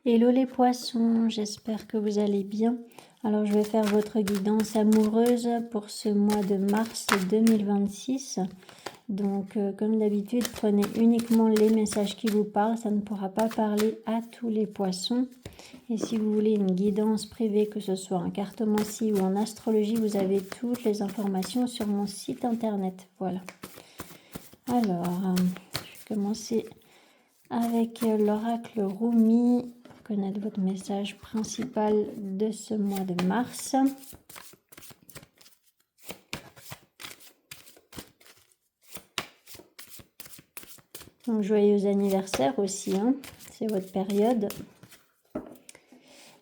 Hello les poissons, j'espère que vous allez bien. Alors je vais faire votre guidance amoureuse pour ce mois de mars 2026. Donc comme d'habitude, prenez uniquement les messages qui vous parlent, ça ne pourra pas parler à tous les poissons. Et si vous voulez une guidance privée, que ce soit en cartomancie ou en astrologie, vous avez toutes les informations sur mon site internet. Voilà. Alors, je vais commencer avec l'oracle Rumi. Connaître votre message principal de ce mois de mars. Donc, joyeux anniversaire aussi, hein, c'est votre période.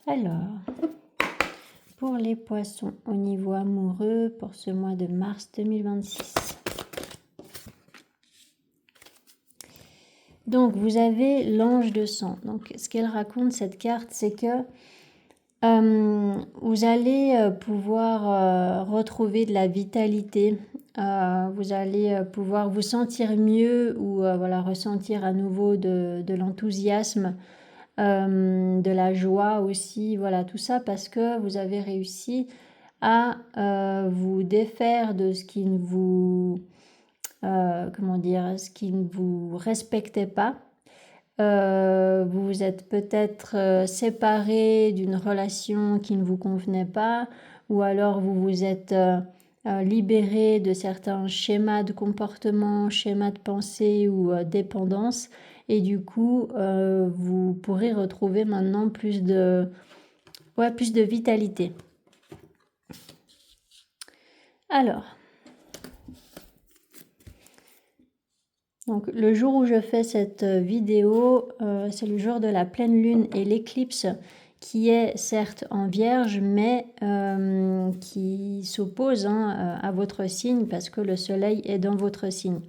Alors, pour les poissons au niveau amoureux, pour ce mois de mars 2026. Donc, vous avez l'ange de sang. Donc, ce qu'elle raconte, cette carte, c'est que vous allez pouvoir retrouver de la vitalité. Vous allez pouvoir vous sentir mieux ou voilà, ressentir à nouveau de l'enthousiasme, de la joie aussi. Voilà, tout ça parce que vous avez réussi à vous défaire de ce qui ne vous... comment dire, ce qui ne vous respectait pas. Vous vous êtes peut-être séparé d'une relation qui ne vous convenait pas, ou alors vous vous êtes libéré de certains schémas de comportement, schémas de pensée ou dépendance, et du coup vous pourrez retrouver maintenant plus de vitalité. Alors, donc le jour où je fais cette vidéo, c'est le jour de la pleine lune et l'éclipse qui est certes en vierge, mais qui s'oppose à votre signe parce que le soleil est dans votre signe.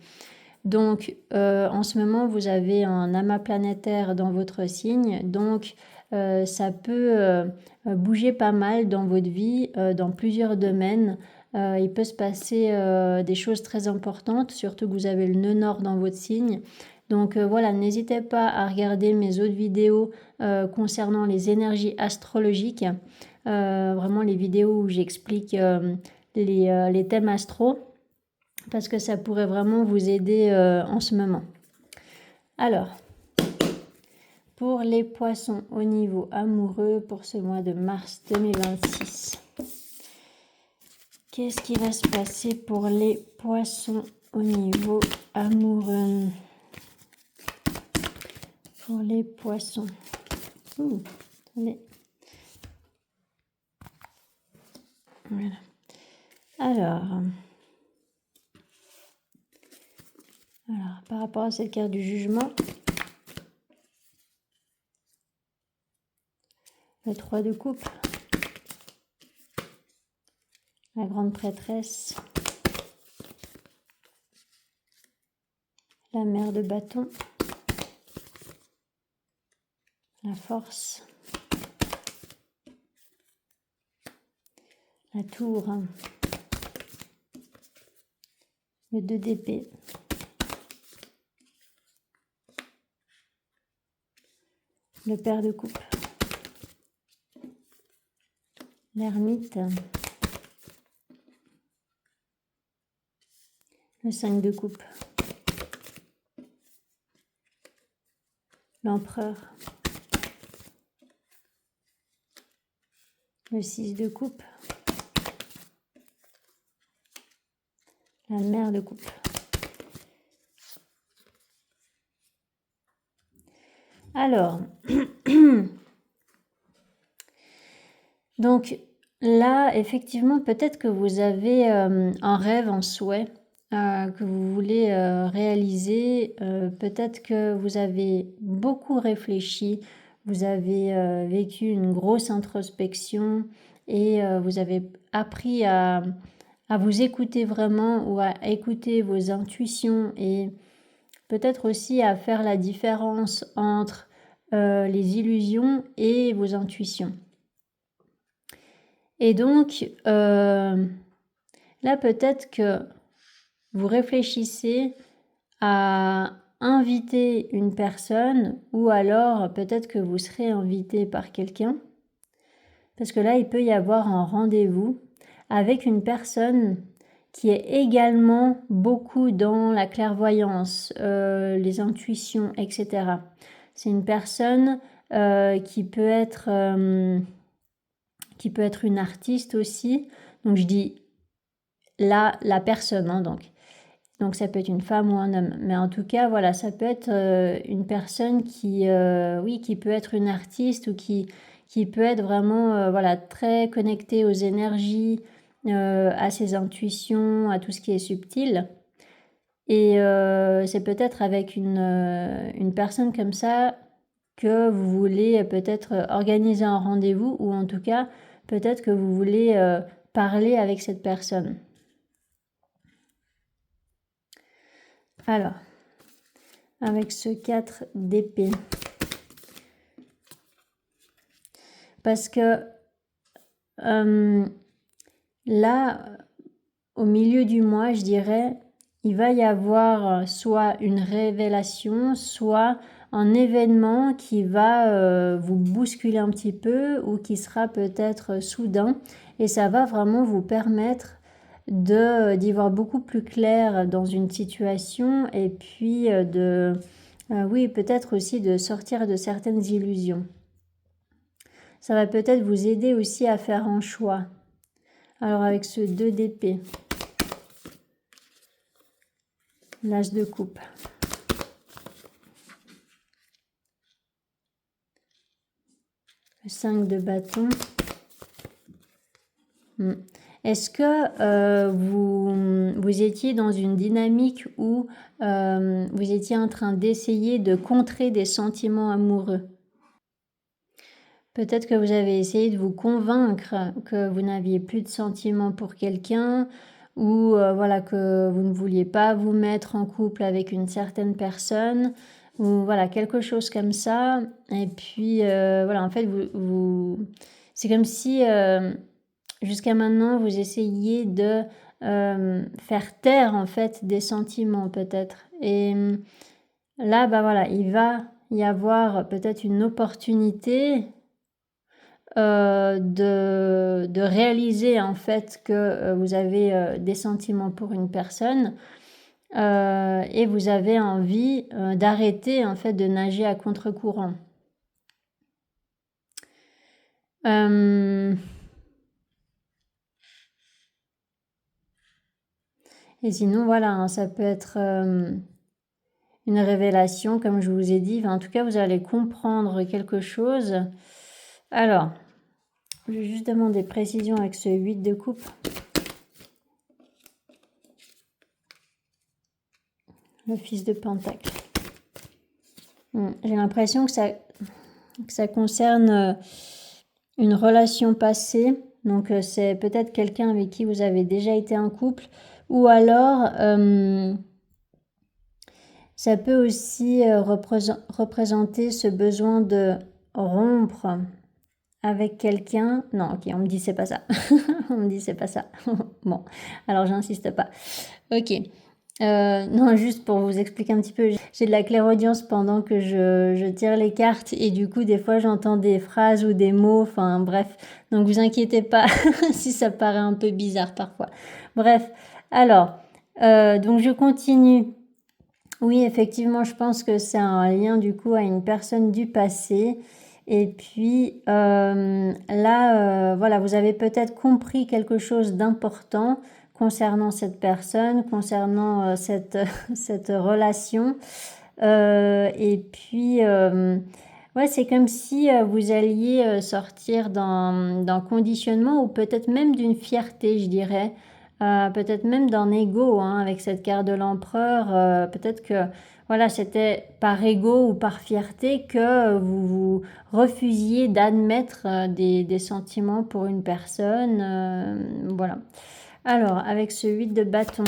Donc en ce moment, vous avez un amas planétaire dans votre signe, donc ça peut bouger pas mal dans votre vie, dans plusieurs domaines. Il peut se passer des choses très importantes, surtout que vous avez le nœud nord dans votre signe. Donc voilà, n'hésitez pas à regarder mes autres vidéos concernant les énergies astrologiques, vraiment les vidéos où j'explique les thèmes astro, parce que ça pourrait vraiment vous aider en ce moment. Alors, pour les poissons au niveau amoureux pour ce mois de mars 2026. Qu'est-ce qui va se passer pour les poissons au niveau amoureux? Pour les poissons. Attendez. Voilà. Alors, par rapport à cette carte du jugement, le 3 de coupe, la grande prêtresse, la mère de bâton, la force, la tour, le 2 d'épée, le pair de coupe, l'ermite, le 5 de coupe, l'empereur, le 6 de coupe, la mère de coupe. Alors, donc là, effectivement, peut-être que vous avez un rêve, un souhait que vous voulez réaliser. Peut-être que vous avez beaucoup réfléchi, vous avez vécu une grosse introspection et vous avez appris à vous écouter vraiment ou à écouter vos intuitions et peut-être aussi à faire la différence entre les illusions et vos intuitions. Et donc, là, peut-être que vous réfléchissez à inviter une personne ou alors peut-être que vous serez invité par quelqu'un. Parce que là, il peut y avoir un rendez-vous avec une personne qui est également beaucoup dans la clairvoyance, les intuitions, etc. C'est une personne qui peut être une artiste aussi. Donc je dis là, la personne, hein, donc ça peut être une femme ou un homme. Mais en tout cas, voilà, ça peut être une personne qui peut être une artiste ou qui peut être vraiment voilà, très connectée aux énergies, à ses intuitions, à tout ce qui est subtil. Et c'est peut-être avec une personne comme ça que vous voulez peut-être organiser un rendez-vous ou en tout cas, peut-être que vous voulez parler avec cette personne. Alors, avec ce 4 d'épée. Parce que là, au milieu du mois, je dirais, il va y avoir soit une révélation, soit un événement qui va vous bousculer un petit peu ou qui sera peut-être soudain. Et ça va vraiment vous permettre d'y voir beaucoup plus clair dans une situation et puis peut-être aussi de sortir de certaines illusions. Ça va peut-être vous aider aussi à faire un choix. Alors avec ce 2 d'épée, l'as de coupe, le 5 de bâton. Est-ce que vous étiez dans une dynamique où vous étiez en train d'essayer de contrer des sentiments amoureux? Peut-être que vous avez essayé de vous convaincre que vous n'aviez plus de sentiments pour quelqu'un ou voilà, que vous ne vouliez pas vous mettre en couple avec une certaine personne ou voilà, quelque chose comme ça. Et puis voilà, en fait, c'est comme si jusqu'à maintenant, vous essayiez de faire taire en fait des sentiments peut-être. Et là, bah voilà, il va y avoir peut-être une opportunité de réaliser en fait que vous avez des sentiments pour une personne et vous avez envie d'arrêter en fait de nager à contre-courant. Et sinon voilà, hein, ça peut être une révélation comme je vous ai dit. Enfin, en tout cas, vous allez comprendre quelque chose. Alors, je vais juste demander précision avec ce 8 de coupe. Le fils de pentacle. J'ai l'impression que ça concerne une relation passée. Donc c'est peut-être quelqu'un avec qui vous avez déjà été en couple. Ou alors, ça peut aussi représenter ce besoin de rompre avec quelqu'un. Non, ok, on me dit c'est pas ça. On me dit c'est pas ça. Bon, alors j'insiste pas. Ok. Non, juste pour vous expliquer un petit peu, j'ai de la clairaudience pendant que je tire les cartes et du coup des fois j'entends des phrases ou des mots, enfin bref, donc vous inquiétez pas si ça paraît un peu bizarre parfois. Bref, alors, donc je continue. Oui, effectivement, je pense que c'est un lien du coup à une personne du passé. Et puis là, voilà, vous avez peut-être compris quelque chose d'important concernant cette personne, concernant cette relation. Et puis, ouais, c'est comme si vous alliez sortir d'un conditionnement ou peut-être même d'une fierté, je dirais. Peut-être même d'un ego, hein, avec cette carte de l'empereur. Peut-être que voilà, c'était par ego ou par fierté que vous refusiez d'admettre des sentiments pour une personne. Voilà. Alors, avec ce 8 de bâton.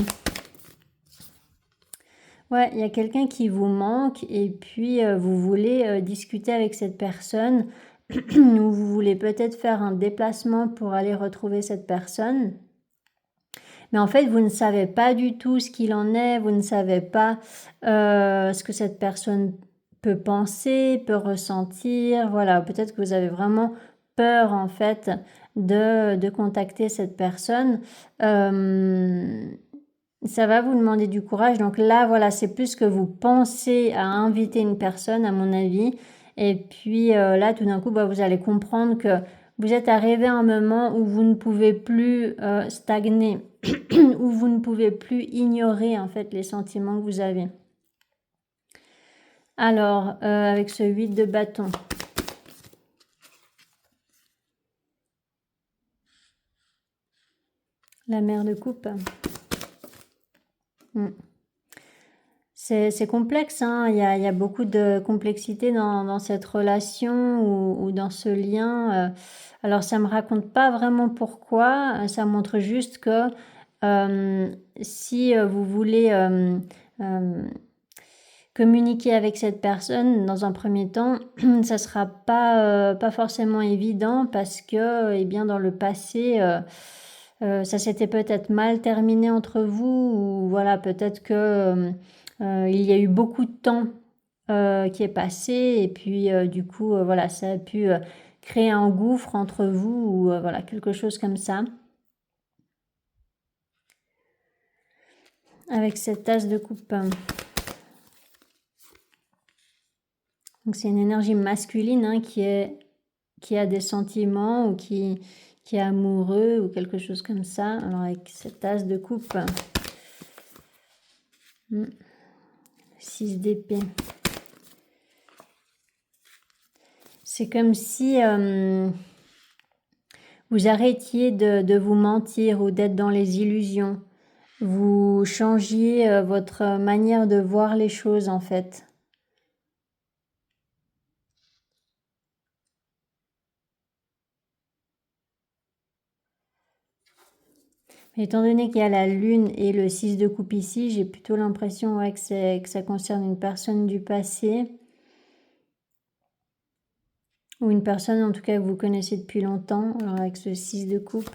Ouais, il y a quelqu'un qui vous manque et puis vous voulez discuter avec cette personne ou vous voulez peut-être faire un déplacement pour aller retrouver cette personne. mais en fait, vous ne savez pas du tout ce qu'il en est, vous ne savez pas ce que cette personne peut penser, peut ressentir. Voilà, peut-être que vous avez vraiment peur en fait de contacter cette personne. Ça va vous demander du courage. Donc là, voilà, c'est plus que vous pensez à inviter une personne, à mon avis. Et puis là, tout d'un coup, vous allez comprendre que vous êtes arrivé à un moment où vous ne pouvez plus stagner, où vous ne pouvez plus ignorer en fait les sentiments que vous avez. Alors, avec ce 8 de bâton. La mère de coupe. C'est complexe, hein. Il y a beaucoup de complexité dans cette relation ou dans ce lien. Alors, ça ne me raconte pas vraiment pourquoi. Ça montre juste que si vous voulez communiquer avec cette personne, dans un premier temps, ça ne sera pas forcément évident parce que, eh bien, dans le passé, ça s'était peut-être mal terminé entre vous ou voilà, peut-être que il y a eu beaucoup de temps qui est passé et puis du coup, voilà, ça a pu créer un gouffre entre vous ou voilà, quelque chose comme ça. Avec cette tasse de coupe. Donc c'est une énergie masculine hein, qui a des sentiments ou qui est amoureux ou quelque chose comme ça. Alors avec cette tasse de coupe. 6 d'épée. C'est comme si vous arrêtiez de vous mentir ou d'être dans les illusions. Vous changiez votre manière de voir les choses en fait. Mais étant donné qu'il y a la lune et le 6 de coupe ici, j'ai plutôt l'impression ouais, que ça concerne une personne du passé. Ou une personne en tout cas que vous connaissez depuis longtemps. Alors avec ce 6 de coupe.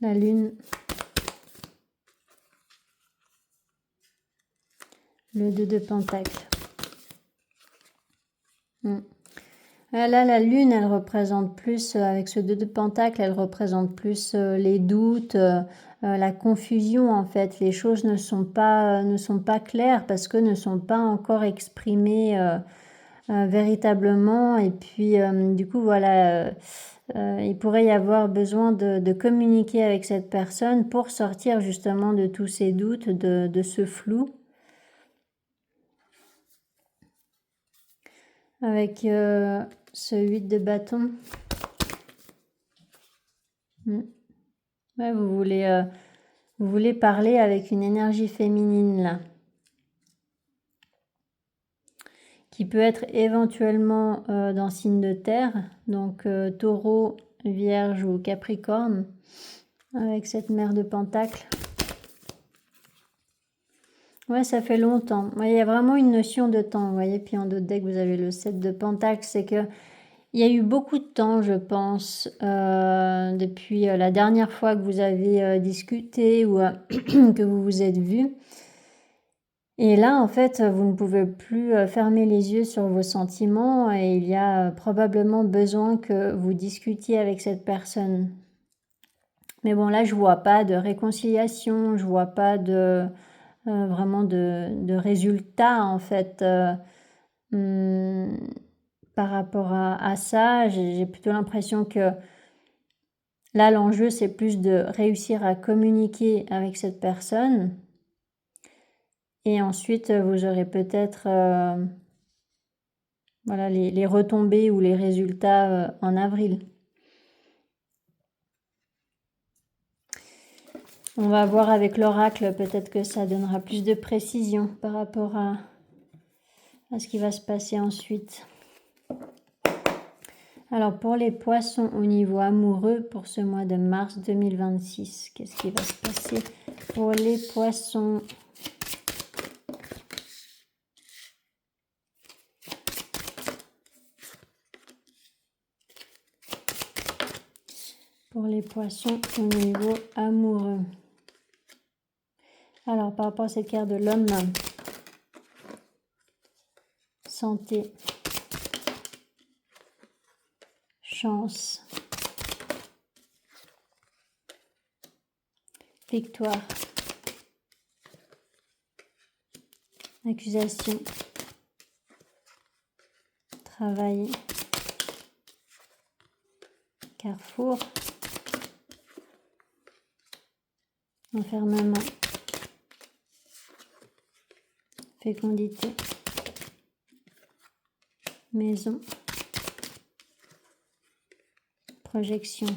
La lune. Le 2 de pentacle. Là, la lune, elle représente plus, avec ce 2 de pentacle, elle représente plus les doutes, la confusion en fait. Les choses ne sont pas claires parce que ne sont pas encore exprimées véritablement. Et puis, du coup, voilà, il pourrait y avoir besoin de communiquer avec cette personne pour sortir justement de tous ces doutes, de ce flou. Avec ce 8 de bâton. Ouais, vous voulez parler avec une énergie féminine là. Qui peut être éventuellement dans signe de terre. Donc taureau, vierge ou capricorne. Avec cette mère de pentacle. Ouais, ça fait longtemps. Ouais, il y a vraiment une notion de temps. Vous voyez, puis en d'autres decks, vous avez le 7 de pentacle. C'est que il y a eu beaucoup de temps, je pense, depuis la dernière fois que vous avez discuté ou que vous vous êtes vus. Et là, en fait, vous ne pouvez plus fermer les yeux sur vos sentiments et il y a probablement besoin que vous discutiez avec cette personne. Mais bon, là, je vois pas de réconciliation, je vois pas de vraiment de résultats, en fait. Par rapport à ça, j'ai plutôt l'impression que là, l'enjeu, c'est plus de réussir à communiquer avec cette personne. Et ensuite, vous aurez peut-être voilà, les retombées ou les résultats en avril. On va voir avec l'oracle, peut-être que ça donnera plus de précision par rapport à ce qui va se passer ensuite. Alors pour les poissons au niveau amoureux pour ce mois de mars 2026, qu'est-ce qui va se passer pour les poissons? pour les poissons au niveau amoureux. Alors, par rapport à cette carte de l'homme, santé, chance, victoire, accusation, travail, carrefour, enfermement, fécondité, maison, projection,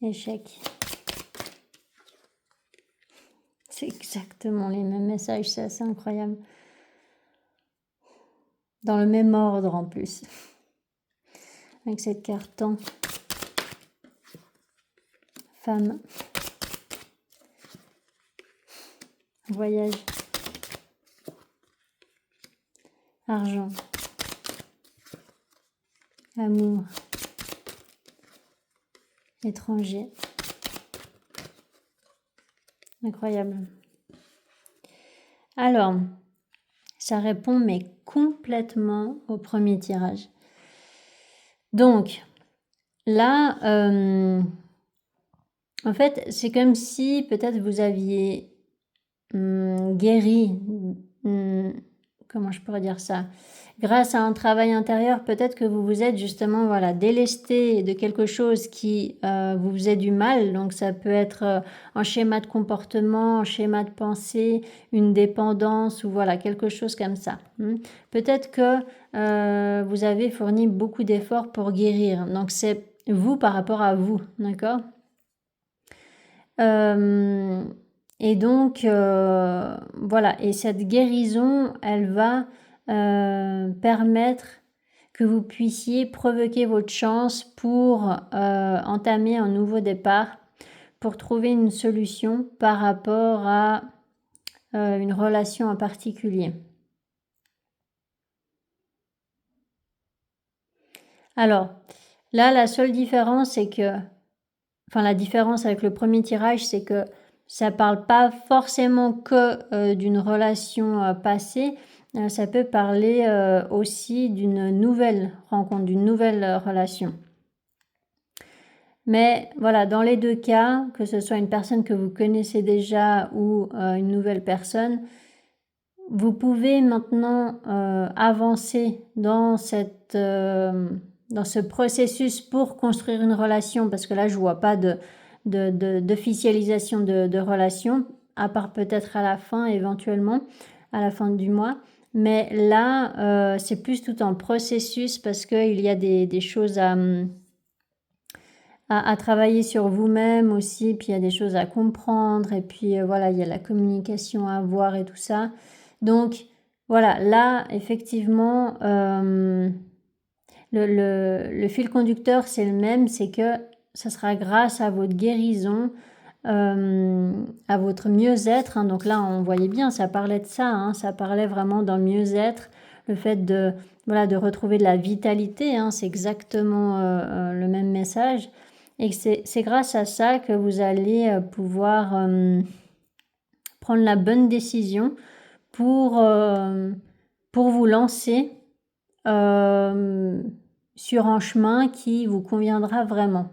échec. C'est exactement les mêmes messages, c'est assez incroyable. Dans le même ordre en plus. Avec cette carte temps, femme, voyage, argent, amour, étranger. Incroyable. Alors, ça répond mais complètement au premier tirage. Donc, là, en fait, c'est comme si peut-être vous aviez guéri, comment je pourrais dire ça, grâce à un travail intérieur, peut-être que vous vous êtes justement délesté de quelque chose qui vous faisait du mal. Donc ça peut être un schéma de comportement, un schéma de pensée, une dépendance ou voilà, quelque chose comme ça. Peut-être que vous avez fourni beaucoup d'efforts pour guérir. Donc c'est vous par rapport à vous, d'accord ? Et donc, voilà, et cette guérison, elle va permettre que vous puissiez provoquer votre chance pour entamer un nouveau départ, pour trouver une solution par rapport à une relation en particulier. Alors, là, la seule différence, c'est que, la différence avec le premier tirage, c'est que ça parle pas forcément que d'une relation passée, ça peut parler aussi d'une nouvelle rencontre, d'une nouvelle relation. Mais voilà, dans les deux cas, que ce soit une personne que vous connaissez déjà ou une nouvelle personne, vous pouvez maintenant avancer dans dans ce processus pour construire une relation, parce que là, je vois pas d'officialisation de relation, à part peut-être à la fin, éventuellement, à la fin du mois. Mais là, c'est plus tout un processus parce qu'il y a des choses à travailler sur vous-même aussi, puis il y a des choses à comprendre, et puis voilà, il y a la communication à avoir et tout ça. Donc, voilà, là, effectivement, le fil conducteur, c'est le même, c'est que ça sera grâce à votre guérison, à votre mieux-être. Donc là, on voyait bien, ça parlait de ça, ça parlait vraiment d'un mieux-être, le fait de retrouver de la vitalité, c'est exactement le même message. Et c'est grâce à ça que vous allez pouvoir prendre la bonne décision pour vous lancer sur un chemin qui vous conviendra vraiment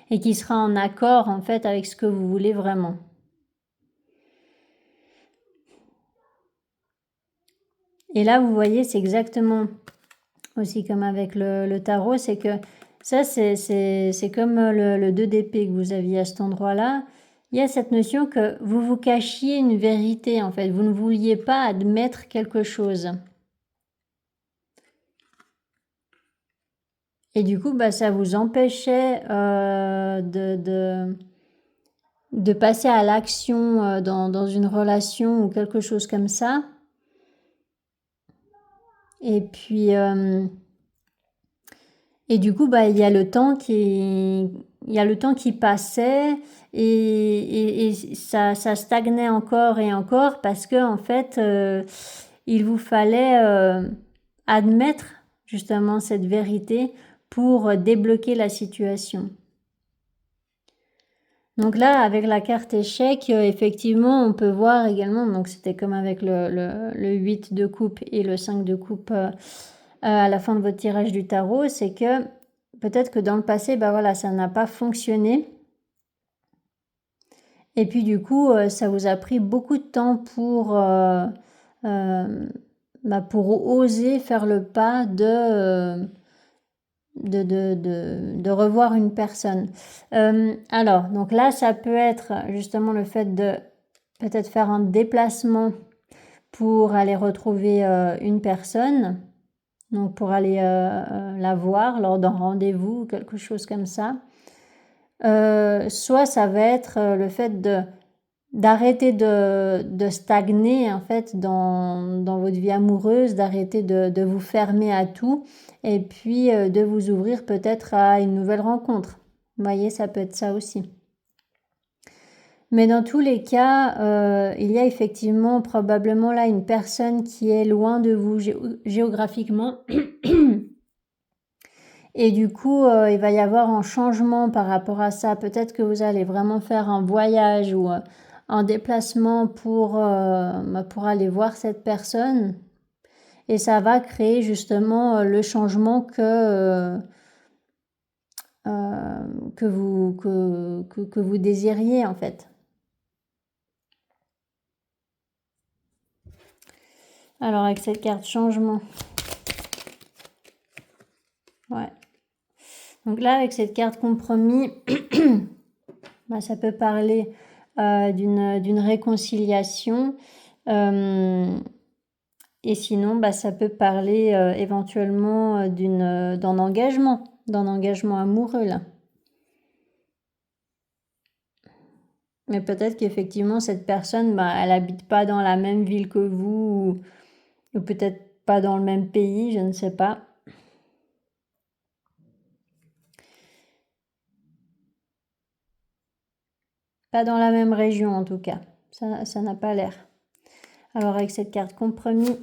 et qui sera en accord en fait avec ce que vous voulez vraiment. Et là, vous voyez, c'est exactement aussi comme avec le tarot, c'est que ça, c'est comme le 2 d'épée que vous aviez à cet endroit-là. Il y a cette notion que vous vous cachiez une vérité, en fait. Vous ne vouliez pas admettre quelque chose. Et du coup, ça vous empêchait de passer à l'action dans une relation ou quelque chose comme ça. Et puis... et du coup, il y a le temps qui passait et ça stagnait encore et encore parce que en fait, il vous fallait admettre justement cette vérité pour débloquer la situation. Donc là, avec la carte échec, effectivement, on peut voir également, donc c'était comme avec le 8 de coupe et le 5 de coupe à la fin de votre tirage du tarot, c'est que peut-être que dans le passé, bah voilà, ça n'a pas fonctionné. Et puis du coup, ça vous a pris beaucoup de temps pour oser faire le pas de revoir une personne. Alors, donc là, ça peut être justement le fait de peut-être faire un déplacement pour aller retrouver une personne, donc pour aller la voir lors d'un rendez-vous, quelque chose comme ça. Soit ça va être le fait d'arrêter de stagner en fait dans votre vie amoureuse, d'arrêter de vous fermer à tout et puis de vous ouvrir peut-être à une nouvelle rencontre. Vous voyez, ça peut être ça aussi. Mais dans tous les cas, il y a effectivement probablement là une personne qui est loin de vous géographiquement. Et du coup, il va y avoir un changement par rapport à ça. Peut-être que vous allez vraiment faire un voyage ou un déplacement pour aller voir cette personne. Et ça va créer justement le changement que vous désiriez en fait. Alors avec cette carte changement. Ouais. Donc là, avec cette carte compromis, bah, ça peut parler d'une réconciliation. Et sinon, bah, ça peut parler éventuellement d'un engagement amoureux là. Mais peut-être qu'effectivement, cette personne, bah, elle habite pas dans la même ville que vous ou peut-être pas dans le même pays, je ne sais pas. Pas dans la même région en tout cas, ça n'a pas l'air. Alors avec cette carte compromis,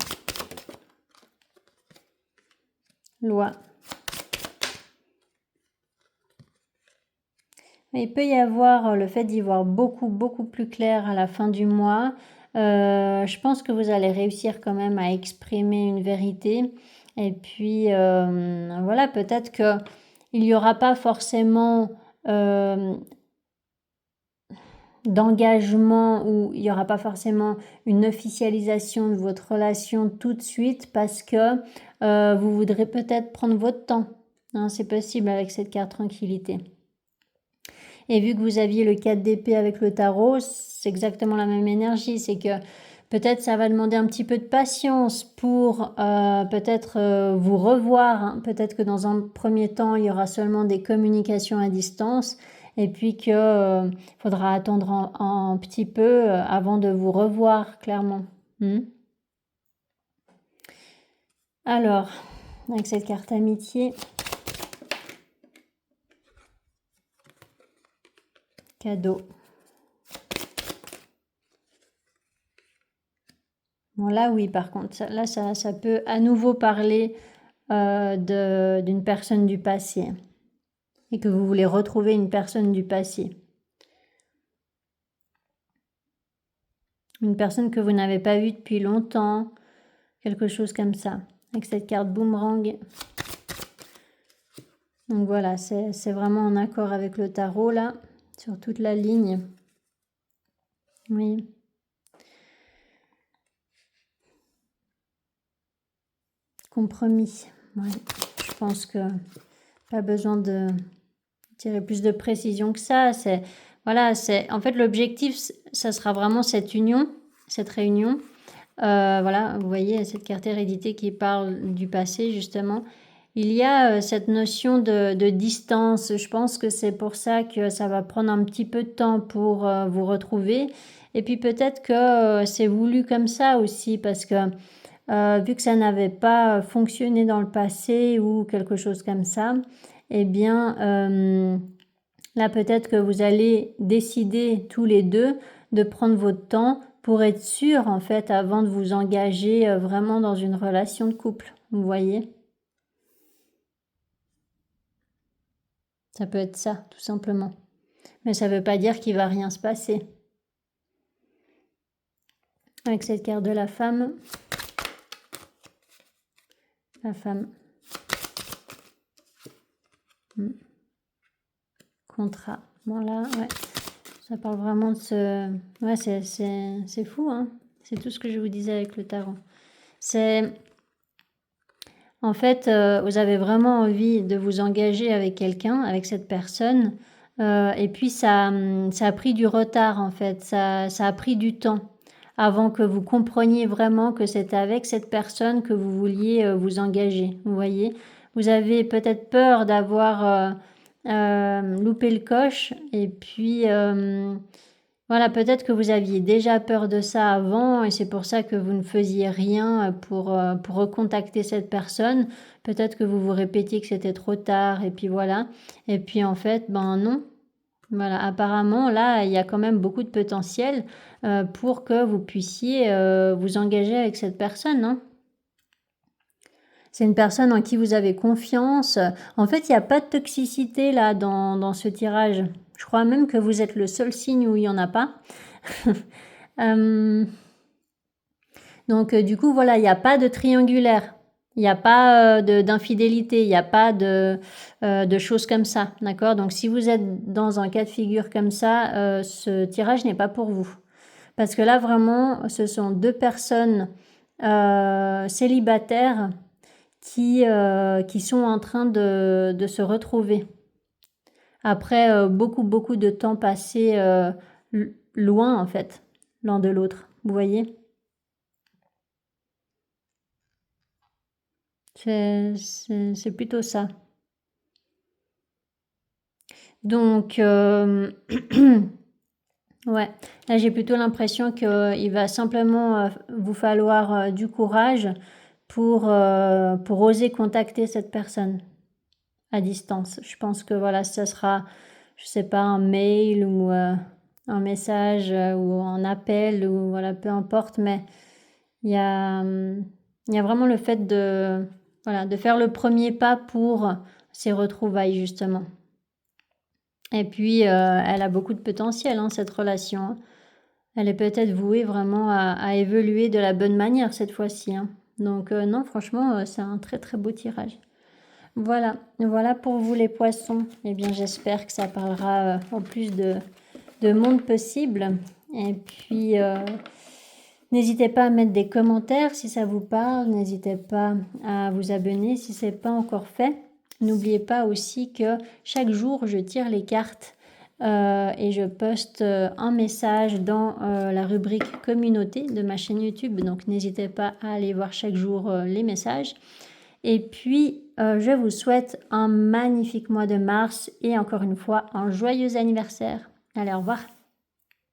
loi. Il peut y avoir le fait d'y voir beaucoup plus clair à la fin du mois. Je pense que vous allez réussir quand même à exprimer une vérité. Et puis voilà, peut-être qu'il n'y aura pas forcément d'engagement ou il n'y aura pas forcément une officialisation de votre relation tout de suite parce que vous voudrez peut-être prendre votre temps. Hein, c'est possible avec cette carte tranquillité. Et vu que vous aviez le 4 d'épée avec le tarot, c'est exactement la même énergie. C'est que peut-être ça va demander un petit peu de patience pour peut-être vous revoir. Hein. Peut-être que dans un premier temps, il y aura seulement des communications à distance. Et puis qu'il faudra attendre un petit peu avant de vous revoir, clairement. Alors, avec cette carte amitié... Cadeau. Bon là oui par contre, ça peut à nouveau parler d'une personne du passé et que vous voulez retrouver une personne du passé. Une personne que vous n'avez pas vue depuis longtemps, quelque chose comme ça, avec cette carte boomerang. Donc voilà, c'est vraiment en accord avec le tarot là, sur toute la ligne. Oui. Compromis. Ouais. Je pense que pas besoin de tirer plus de précision que ça. En fait l'objectif, ça sera vraiment cette union, cette réunion. Voilà, vous voyez cette carte hérédité qui parle du passé justement. Il y a cette notion de distance. Je pense que c'est pour ça que ça va prendre un petit peu de temps pour vous retrouver. Et puis peut-être que c'est voulu comme ça aussi parce que vu que ça n'avait pas fonctionné dans le passé ou quelque chose comme ça, eh bien là peut-être que vous allez décider tous les deux de prendre votre temps pour être sûr en fait avant de vous engager vraiment dans une relation de couple, vous voyez. Ça peut être ça, tout simplement. Mais ça ne veut pas dire qu'il ne va rien se passer. Avec cette carte de la femme. La femme. Contrat. Bon là, ouais. Ça parle vraiment de ce... Ouais, c'est fou, hein. C'est tout ce que je vous disais avec le tarot. C'est... En fait, vous avez vraiment envie de vous engager avec quelqu'un, avec cette personne. Et puis, ça a pris du retard, en fait. Ça a pris du temps avant que vous compreniez vraiment que c'était avec cette personne que vous vouliez vous engager. Vous voyez? Vous avez peut-être peur d'avoir loupé le coche. Et puis... voilà, peut-être que vous aviez déjà peur de ça avant et c'est pour ça que vous ne faisiez rien pour recontacter cette personne. Peut-être que vous vous répétiez que c'était trop tard et puis voilà. Et puis en fait, ben non. Voilà, apparemment là, il y a quand même beaucoup de potentiel pour que vous puissiez vous engager avec cette personne, hein. C'est une personne en qui vous avez confiance. En fait, il n'y a pas de toxicité là dans ce tirage. Je crois même que vous êtes le seul signe où il n'y en a pas. Donc, du coup, voilà, il n'y a pas de triangulaire. Il n'y a pas d'infidélité. Il n'y a pas de choses comme ça. D'accord? Donc, si vous êtes dans un cas de figure comme ça, ce tirage n'est pas pour vous. Parce que là, vraiment, ce sont deux personnes célibataires qui sont en train de se retrouver. Après beaucoup de temps passé loin, en fait, l'un de l'autre. Vous voyez? C'est plutôt ça. Donc, ouais, là j'ai plutôt l'impression qu'il va simplement vous falloir du courage pour oser contacter cette personne à distance. Je pense que voilà, ça sera, je sais pas, un mail ou un message ou un appel ou voilà, peu importe, mais il y a vraiment le fait de faire le premier pas pour ces retrouvailles justement. Et puis elle a beaucoup de potentiel, hein, cette relation. Elle est peut-être vouée vraiment à évoluer de la bonne manière cette fois-ci, hein. Donc non, franchement, c'est un très très beau tirage. Voilà pour vous les poissons. Eh bien, j'espère que ça parlera au plus de monde possible. Et puis, n'hésitez pas à mettre des commentaires si ça vous parle. N'hésitez pas à vous abonner si ce n'est pas encore fait. N'oubliez pas aussi que chaque jour, je tire les cartes et je poste un message dans la rubrique communauté de ma chaîne YouTube. Donc, n'hésitez pas à aller voir chaque jour les messages. Et puis, je vous souhaite un magnifique mois de mars et encore une fois, un joyeux anniversaire. Allez, au revoir.